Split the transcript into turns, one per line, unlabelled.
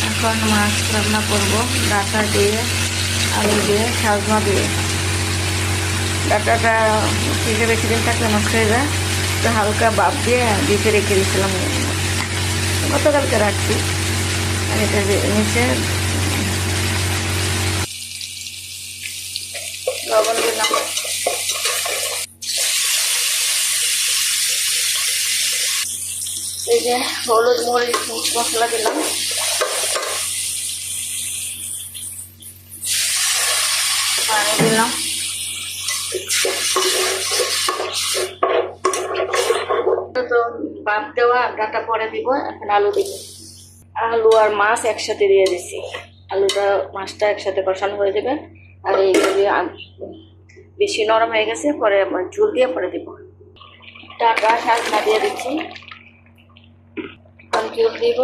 এখন মাছ রান্না করবো ডাঁটা দিয়ে, আলু দিয়ে, সাজমা দিয়ে। ডাঁটাটা ফ্রিজে বেশি দিন থাকলে নষ্ট হয়ে যায়, তো হালকা ভাপ দিয়ে ডিপে রেখে দিয়েছিলাম, গতকালকে রাখছি। আর এটা নিচে লবণ দিলাম, এই যে হলুদ মরিচ মশলা দিলাম, পানি দিলাম, তো ভাত দেওয়া ডাঁটা পরে দিব। এখন আলু দিব, আলু আর মাছ একসাথে দিয়ে দিছি। আলুটা মাছটা একসাথে কষানো হয়ে যাবে। আর এইগুলি বেশি নরম হয়ে গেছে, পরে ঝুল দিয়ে পরে দিব। ডাঁটা সাজনা দিয়ে দিচ্ছি, এখন ঝুল দিব।